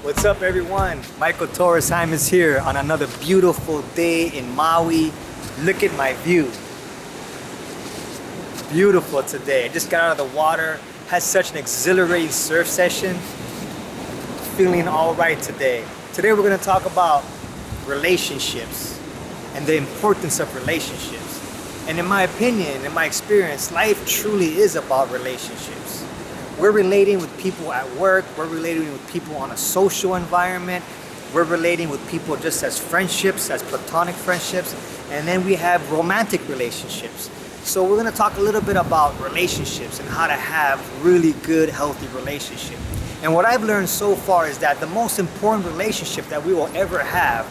What's up, everyone? Michael Torres Jaimes here on another beautiful day in Maui. Look at my view. Beautiful today. I just got out of the water, had such an exhilarating surf session. Feeling all right today. Today we're going to talk about relationships and the importance of relationships. And in my opinion, in my experience, life truly is about relationships. We're relating with people at work, we're relating with people on a social environment, we're relating with people just as friendships, as platonic friendships, and then we have romantic relationships. So we're going to talk a little bit about relationships and how to have really good, healthy relationships. And what I've learned so far is that the most important relationship that we will ever have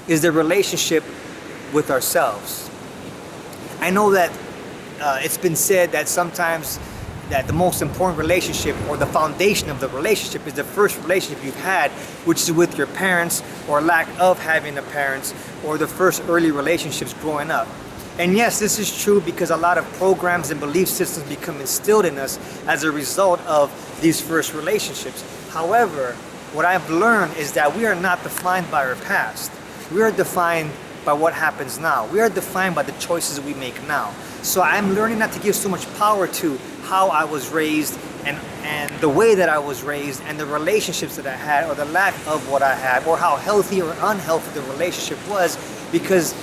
is the relationship with ourselves. I know that it's been said that sometimes that the most important relationship or the foundation of the relationship is the first relationship you've had, which is with your parents or lack of having the parents, or the first early relationships growing up. And yes, this is true because a lot of programs and belief systems become instilled in us as a result of these first relationships. However, what I've learned is that we are not defined by our past. We are defined by what happens now. We are defined by the choices we make now. So I'm learning not to give so much power to how I was raised and the way that I was raised and the relationships that I had or the lack of what I had or how healthy or unhealthy the relationship was, because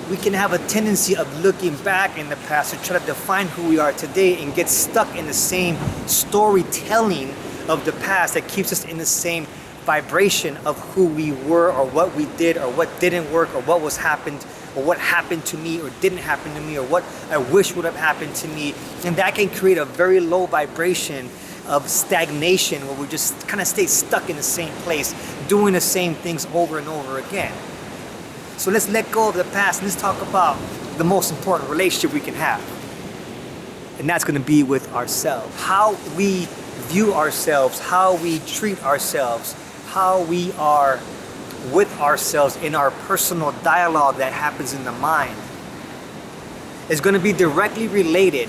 we can have a tendency of looking back in the past to try to define who we are today and get stuck in the same storytelling of the past that keeps us in the same vibration of who we were or what we did or what didn't work or what was happened or what happened to me or didn't happen to me or what I wish would have happened to me. And that can create a very low vibration of stagnation where we just kind of stay stuck in the same place doing the same things over and over again. So let's let go of the past and let's talk about the most important relationship we can have. And that's going to be with ourselves. How we view ourselves, how we treat ourselves, how we are with ourselves in our personal dialogue that happens in the mind is going to be directly related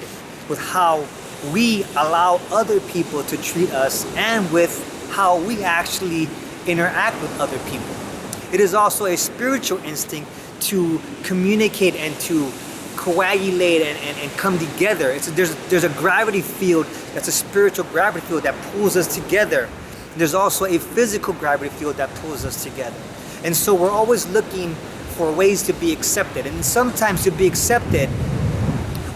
with how we allow other people to treat us and with how we actually interact with other people. It is also a spiritual instinct to communicate and to coagulate and come together. There's a gravity field that's a spiritual gravity field that pulls us together. There's also a physical gravity field that pulls us together. And so we're always looking for ways to be accepted. And sometimes to be accepted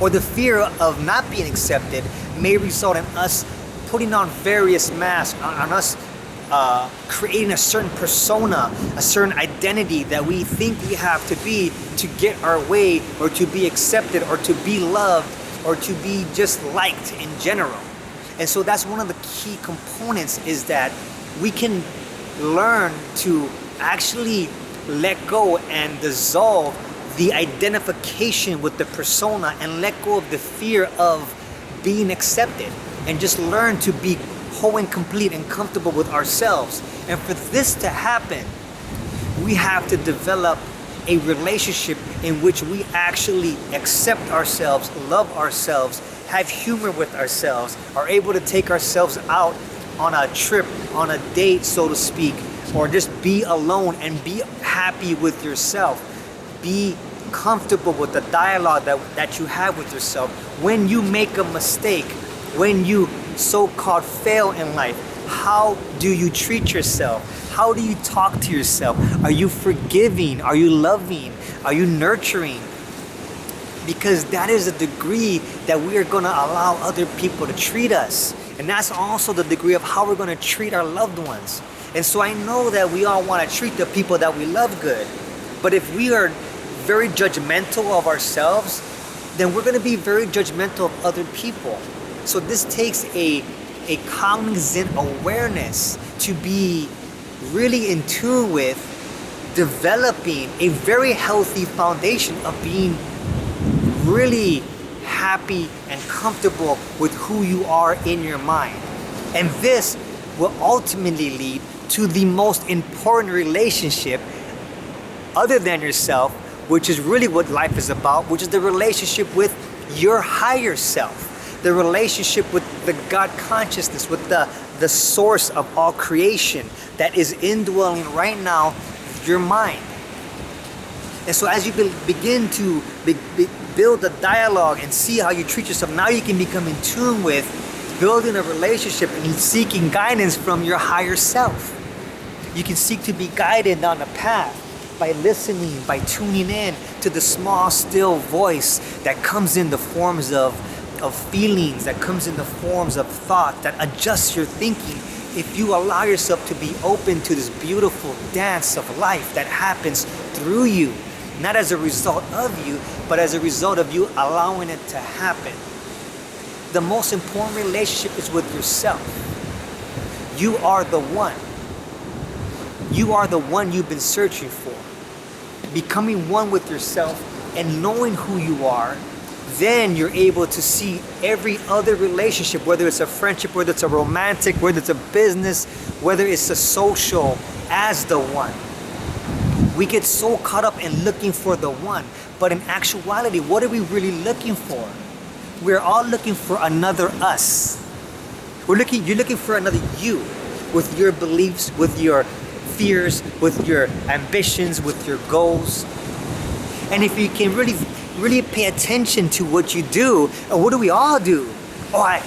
or the fear of not being accepted may result in us putting on various masks, on us creating a certain persona, a certain identity that we think we have to be to get our way or to be accepted or to be loved or to be just liked in general. And so that's one of the key components, is that we can learn to actually let go and dissolve the identification with the persona and let go of the fear of being accepted and just learn to be whole and complete and comfortable with ourselves. And for this to happen, we have to develop a relationship in which we actually accept ourselves, love ourselves, have humor with ourselves, are able to take ourselves out on a trip, on a date, so to speak, or just be alone and be happy with yourself. Be comfortable with the dialogue that you have with yourself. When you make a mistake, when you so-called fail in life, how do you treat yourself? How do you talk to yourself? Are you forgiving? Are you loving? Are you nurturing? Because that is a degree that we are going to allow other people to treat us. And that's also the degree of how we're going to treat our loved ones. And so I know that we all want to treat the people that we love good. But if we are very judgmental of ourselves, then we're going to be very judgmental of other people. So this takes a cognizant awareness to be really in tune with developing a very healthy foundation of being really happy and comfortable with who you are in your mind. And this will ultimately lead to the most important relationship other than yourself, which is really what life is about, which is the relationship with your higher self. the relationship with the God consciousness, with the source of all creation that is indwelling right now your mind. And so as you begin to build a dialogue and see how you treat yourself, now you can become in tune with building a relationship and seeking guidance from your higher self. You can seek to be guided down the path by listening, by tuning in to the small, still voice that comes in the forms of feelings, that comes in the forms of thought, that adjusts your thinking. If you allow yourself to be open to this beautiful dance of life that happens through you, not as a result of you, but as a result of you allowing it to happen. The most important relationship is with yourself. You are the one. You are the one you've been searching for. Becoming one with yourself and knowing who you are, then you're able to see every other relationship, whether it's a friendship, whether it's a romantic, whether it's a business, whether it's a social, as the one. We get so caught up in looking for the one, but in actuality, what are we really looking for? We're all looking for another us. You're looking for another you, with your beliefs, with your fears, with your ambitions, with your goals. And if you can really pay attention to what you do, what do we all do? Oh, I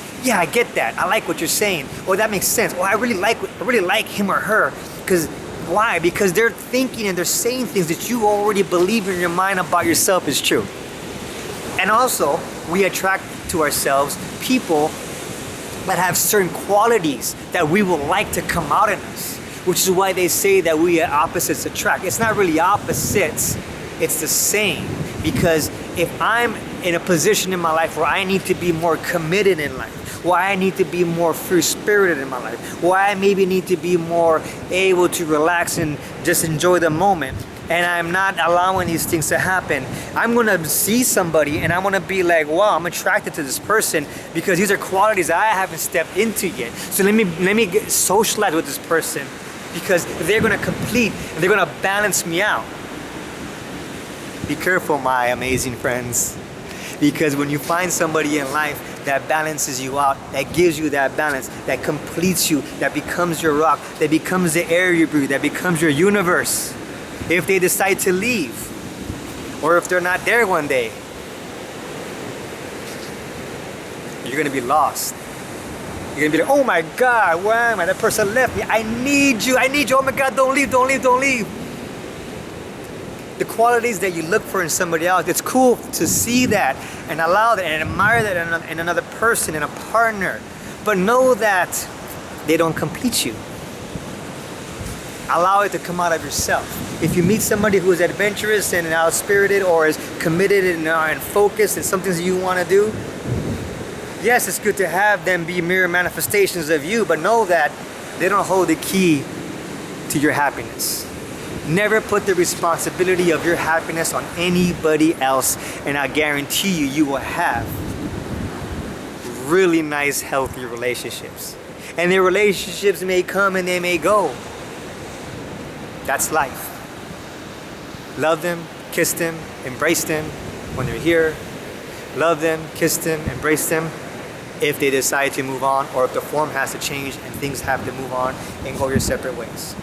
get that. I like what you're saying. Oh, that makes sense. Oh, I really like him or her. Because why? Because they're thinking and they're saying things that you already believe in your mind about yourself is true. And also, we attract to ourselves people that have certain qualities that we would like to come out in us, which is why they say that we opposites attract. It's not really opposites, it's the same. Because if I'm in a position in my life where I need to be more committed in life, why I need to be more free-spirited in my life, why I maybe need to be more able to relax and just enjoy the moment, and I'm not allowing these things to happen, I'm gonna see somebody and I'm gonna be like, wow, I'm attracted to this person because these are qualities I haven't stepped into yet. So let me get socialize with this person because they're gonna complete and they're gonna balance me out. Be careful, my amazing friends, because when you find somebody in life that balances you out, that gives you that balance, that completes you, that becomes your rock, that becomes the air you breathe, that becomes your universe, if they decide to leave, or if they're not there one day, you're gonna be lost. You're gonna be like, oh my God, why am I? That person left me. I need you. Oh my God, don't leave. The qualities that you look for in somebody else, it's cool to see that and allow that and admire that in another person, in a partner. But know that they don't complete you. Allow it to come out of yourself. If you meet somebody who is adventurous and out-spirited or is committed and focused in something that you want to do, yes, it's good to have them be mirror manifestations of you, but know that they don't hold the key to your happiness. Never put the responsibility of your happiness on anybody else, and I guarantee you will have really nice, healthy relationships. And their relationships may come and they may go. That's life. Love them, kiss them, embrace them when they're here. Love them, kiss them, embrace them if they decide to move on, or if the form has to change and things have to move on and go your separate ways.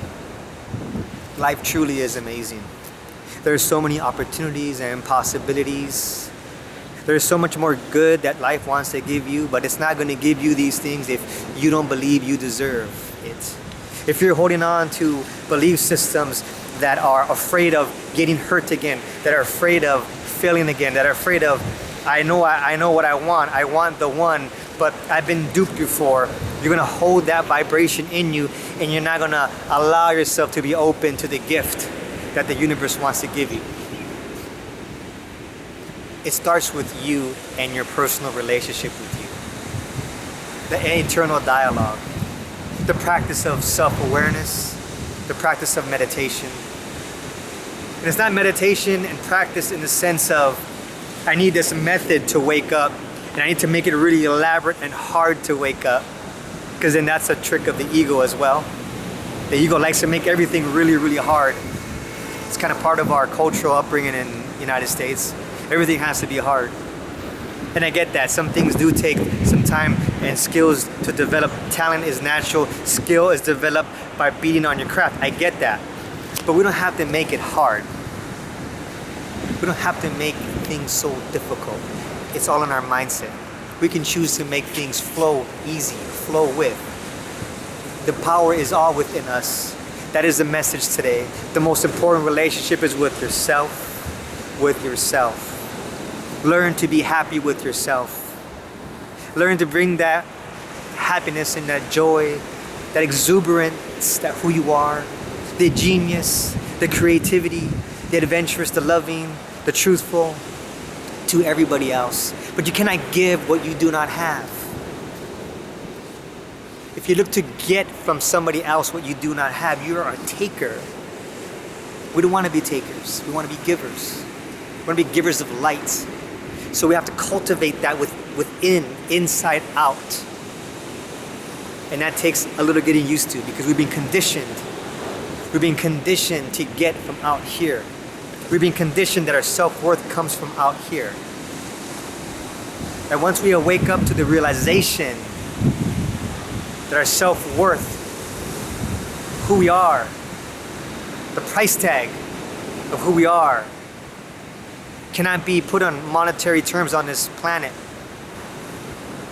Life truly is amazing. There's so many opportunities and possibilities. There's so much more good that life wants to give you, but it's not going to give you these things if you don't believe you deserve it. If you're holding on to belief systems that are afraid of getting hurt again, that are afraid of failing again, that are afraid of, I know what I want the one, but I've been duped before, you're gonna hold that vibration in you and you're not gonna allow yourself to be open to the gift that the universe wants to give you. It starts with you and your personal relationship with you. The internal dialogue, the practice of self-awareness, the practice of meditation. And it's not meditation and practice in the sense of, I need this method to wake up and I need to make it really elaborate and hard to wake up, because then that's a trick of the ego as well. The ego likes to make everything really, really hard. It's kind of part of our cultural upbringing in the United States. Everything has to be hard. And I get that. Some things do take some time and skills to develop. Talent is natural. Skill is developed by beating on your craft. I get that. But we don't have to make it hard. We don't have to make things so difficult. It's all in our mindset. We can choose to make things flow easy, flow with. The power is all within us. That is the message today. The most important relationship is with yourself, with yourself. Learn to be happy with yourself. Learn to bring that happiness and that joy, that exuberance, that who you are, the genius, the creativity, the adventurous, the loving, the truthful to everybody else. But you cannot give what you do not have. If you look to get from somebody else what you do not have, you are a taker. We don't want to be takers. We want to be givers. We want to be givers of light. So we have to cultivate that within, inside out. And that takes a little getting used to because we've been conditioned. We've been conditioned to get from out here. We've been conditioned that our self-worth comes from out here. And once we wake up to the realization that our self-worth, who we are, the price tag of who we are, cannot be put on monetary terms on this planet.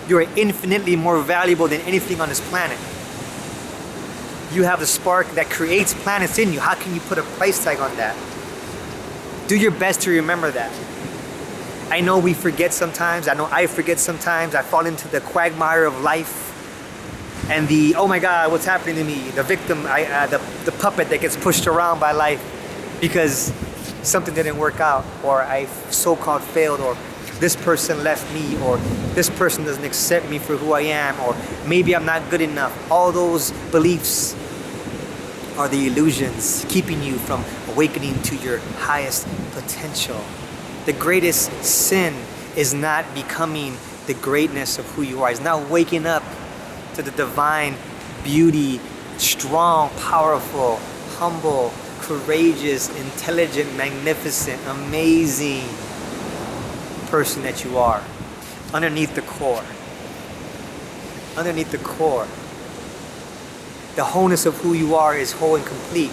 You are infinitely more valuable than anything on this planet. You have the spark that creates planets in you. How can you put a price tag on that? Do your best to remember that. I know we forget sometimes. I know I forget sometimes. I fall into the quagmire of life. And the, oh my God, what's happening to me? The victim, the puppet that gets pushed around by life because something didn't work out, or I so-called failed, or this person left me, or this person doesn't accept me for who I am, or maybe I'm not good enough. All those beliefs are the illusions keeping you from awakening to your highest potential. The greatest sin is not becoming the greatness of who you are. It's not waking up to the divine beauty, strong, powerful, humble, courageous, intelligent, magnificent, amazing person that you are. Underneath the core. Underneath the core. The wholeness of who you are is whole and complete.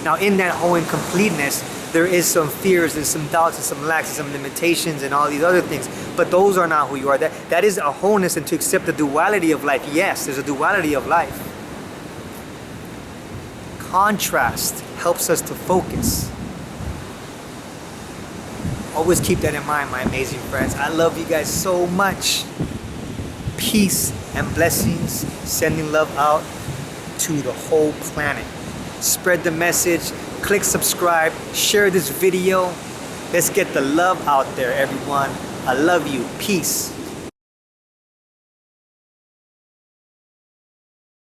Now in that whole and completeness, there is some fears and some doubts and some lacks and some limitations and all these other things. But those are not who you are. That is a wholeness, and to accept the duality of life. Yes, there's a duality of life. Contrast helps us to focus. Always keep that in mind, my amazing friends. I love you guys so much. Peace and blessings. Sending love out to the whole planet. Spread the message. Click subscribe. Share this video. Let's get the love out there, everyone. I love you. Peace.